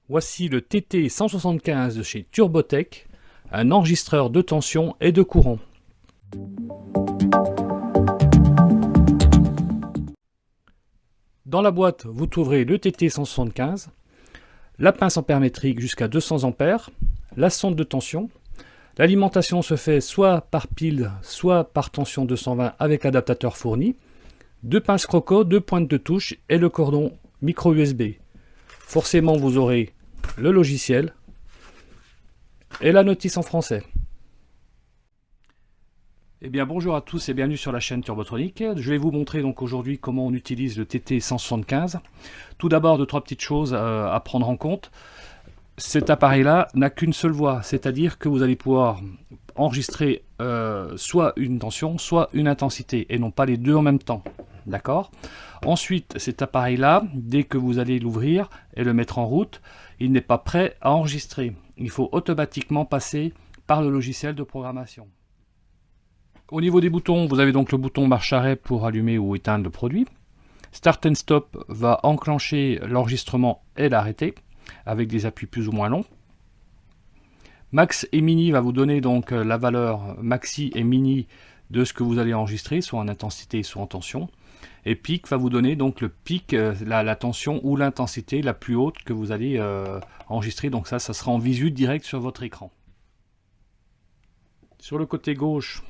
Voici le TT175 de chez Turbotech, un enregistreur de tension et de courant. Dans la boîte, vous trouverez le TT175, la pince ampère-métrique jusqu'à 200 A, la sonde de tension. L'alimentation se fait soit par pile, soit par tension 220 avec adaptateur fourni. Deux pinces croco, deux pointes de touche et le cordon micro USB. Forcément, vous aurez le logiciel et la notice en français. Eh bien, bonjour à tous et bienvenue sur la chaîne Turbotronic. Je vais vous montrer donc aujourd'hui comment on utilise le TT175. Tout d'abord, trois petites choses à prendre en compte. Cet appareil-là n'a qu'une seule voix, c'est-à-dire que vous allez pouvoir enregistrer soit une tension, soit une intensité, et non pas les deux en même temps. D'accord ? Ensuite, cet appareil-là, dès que vous allez l'ouvrir et le mettre en route, il n'est pas prêt à enregistrer. Il faut automatiquement passer par le logiciel de programmation. Au niveau des boutons, vous avez donc le bouton marche-arrêt pour allumer ou éteindre le produit. Start and Stop va enclencher l'enregistrement et l'arrêter, avec des appuis plus ou moins longs. Max et Mini va vous donner donc la valeur maxi et mini de ce que vous allez enregistrer, soit en intensité, soit en tension. Et Peak va vous donner donc le pic, la tension ou l'intensité la plus haute que vous allez enregistrer. Donc ça sera en visu direct sur votre écran. Sur le côté gauche,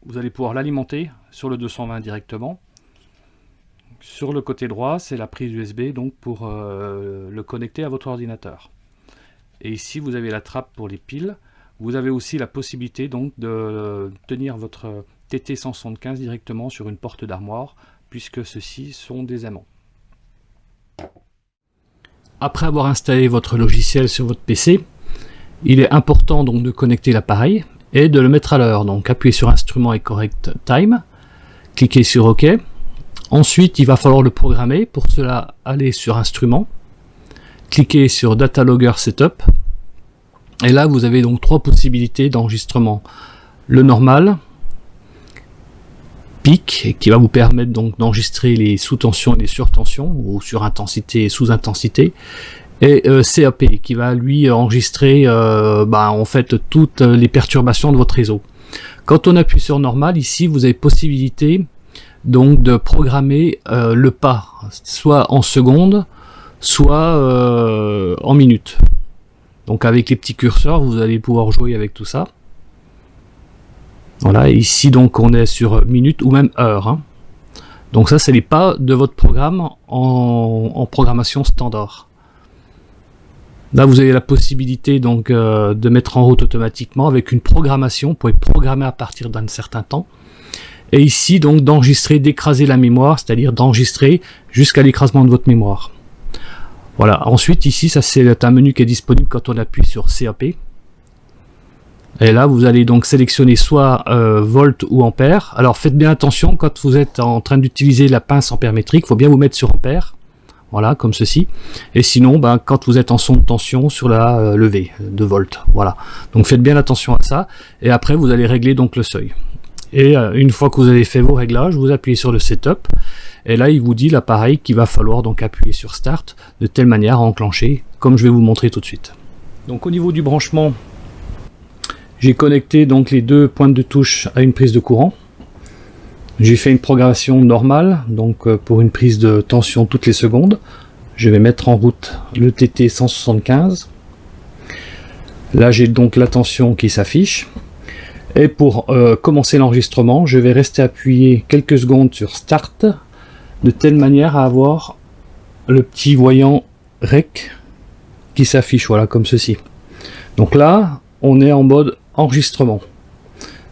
vous allez pouvoir l'alimenter sur le 220 directement. Sur le côté droit, c'est la prise USB donc pour le connecter à votre ordinateur. Et ici, vous avez la trappe pour les piles. Vous avez aussi la possibilité donc de tenir votre TT175 directement sur une porte d'armoire, puisque ceux-ci sont des aimants. Après avoir installé votre logiciel sur votre PC, il est important donc de connecter l'appareil et de le mettre à l'heure. Donc appuyez sur Instrument et Correct Time, cliquez sur OK. Ensuite, il va falloir le programmer. Pour cela, allez sur Instrument, cliquez sur Data Logger Setup. Et là, vous avez donc trois possibilités d'enregistrement. Le normal, Peak, qui va vous permettre donc d'enregistrer les sous-tensions et les surtensions, ou sur intensité et sous-intensité. Et CAP, qui va lui enregistrer en fait toutes les perturbations de votre réseau. Quand on appuie sur normal, ici, vous avez possibilité donc de programmer le pas, soit en secondes, soit en minutes. Donc avec les petits curseurs, vous allez pouvoir jouer avec tout ça. Voilà, ici donc on est sur minutes ou même heures. Hein. Donc ça c'est les pas de votre programme en programmation standard. Là vous avez la possibilité donc de mettre en route automatiquement avec une programmation, vous pouvez programmer à partir d'un certain temps. Et ici donc d'enregistrer, d'écraser la mémoire, c'est-à-dire d'enregistrer jusqu'à l'écrasement de votre mémoire. Voilà, ensuite ici ça c'est un menu qui est disponible quand on appuie sur CAP. Et là vous allez donc sélectionner soit volt ou ampère. Alors faites bien attention quand vous êtes en train d'utiliser la pince ampère métrique, il faut bien vous mettre sur ampère. Voilà, comme ceci. Et sinon, quand vous êtes en son de tension sur la levée de volt. Voilà. Donc faites bien attention à ça. Et après vous allez régler donc le seuil. Et une fois que vous avez fait vos réglages, vous appuyez sur le setup et là il vous dit l'appareil qu'il va falloir donc appuyer sur start de telle manière à enclencher comme je vais vous montrer tout de suite. Donc au niveau du branchement, j'ai connecté donc les deux pointes de touche à une prise de courant. J'ai fait une programmation normale donc pour une prise de tension toutes les secondes. Je vais mettre en route le TT175. Là j'ai donc la tension qui s'affiche. Et pour commencer l'enregistrement, je vais rester appuyé quelques secondes sur Start, de telle manière à avoir le petit voyant REC qui s'affiche, voilà, comme ceci. Donc là, on est en mode enregistrement.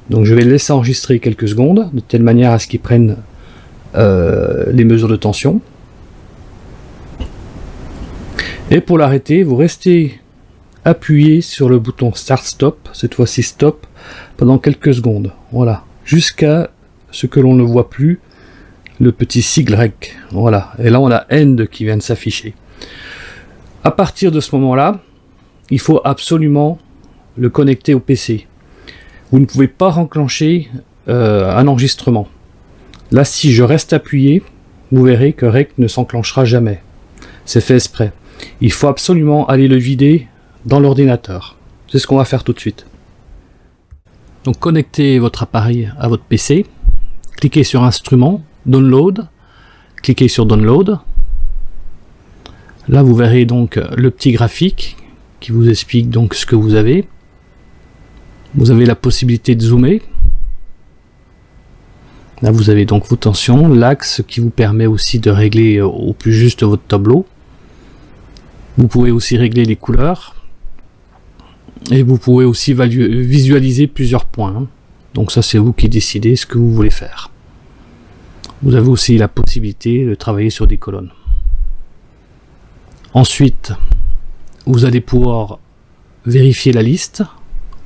Donc je vais le laisser enregistrer quelques secondes, de telle manière à ce qu'il prenne les mesures de tension. Et pour l'arrêter, vous restez appuyé sur le bouton Start Stop, cette fois-ci Stop, pendant quelques secondes, voilà, jusqu'à ce que l'on ne voit plus le petit sigle REC, voilà, et là on a End qui vient de s'afficher. À partir de ce moment-là, il faut absolument le connecter au PC. Vous ne pouvez pas enclencher un enregistrement. Là, si je reste appuyé, vous verrez que REC ne s'enclenchera jamais. C'est fait exprès. il faut absolument aller le vider dans l'ordinateur. C'est ce qu'on va faire tout de suite. Donc connectez votre appareil à votre PC, cliquez sur Instrument, Download, cliquez sur Download. Là vous verrez donc le petit graphique qui vous explique donc ce que vous avez. Vous avez la possibilité de zoomer. Là vous avez donc vos tensions, l'axe qui vous permet aussi de régler au plus juste votre tableau. Vous pouvez aussi régler les couleurs. Et vous pouvez aussi visualiser plusieurs points. Donc ça c'est vous qui décidez ce que vous voulez faire. Vous avez aussi la possibilité de travailler sur des colonnes. Ensuite, vous allez pouvoir vérifier la liste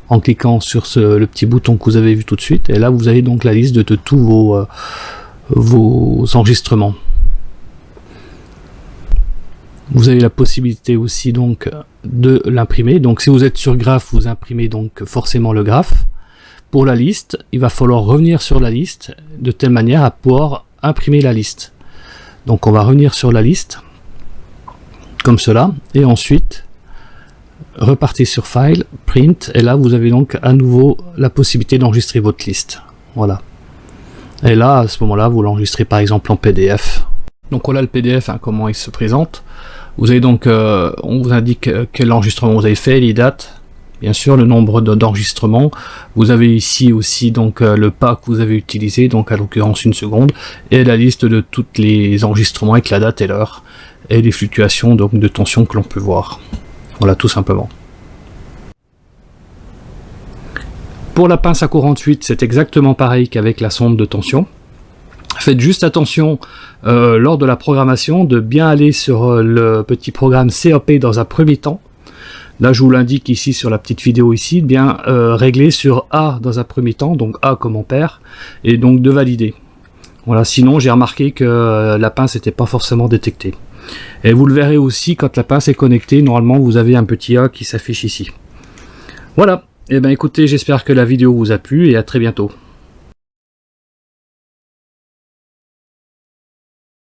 en cliquant sur le petit bouton que vous avez vu tout de suite. Et là vous avez donc la liste de tous vos enregistrements. Vous avez la possibilité aussi donc de l'imprimer. Donc si vous êtes sur graphe, vous imprimez donc forcément le graphe. Pour la liste, il va falloir revenir sur la liste de telle manière à pouvoir imprimer la liste. Donc on va revenir sur la liste comme cela et ensuite repartir sur File, Print, et là vous avez donc à nouveau la possibilité d'enregistrer votre liste. Voilà. Et là à ce moment-là vous l'enregistrez par exemple en PDF. Donc voilà le PDF, comment il se présente. Vous avez donc, on vous indique quel enregistrement vous avez fait, les dates, bien sûr le nombre d'enregistrements. Vous avez ici aussi donc le pas que vous avez utilisé, donc à l'occurrence 1 seconde, et la liste de tous les enregistrements avec la date et l'heure, et les fluctuations donc de tension que l'on peut voir. Voilà, tout simplement. Pour la pince à courant 8, c'est exactement pareil qu'avec la sonde de tension. Faites juste attention lors de la programmation de bien aller sur le petit programme CAP dans un premier temps. Là je vous l'indique ici sur la petite vidéo ici, bien régler sur A dans un premier temps, donc A comme ampère, et donc de valider. Voilà, sinon j'ai remarqué que la pince n'était pas forcément détectée. Et vous le verrez aussi quand la pince est connectée, normalement vous avez un petit A qui s'affiche ici. Voilà, et bien écoutez, j'espère que la vidéo vous a plu et à très bientôt.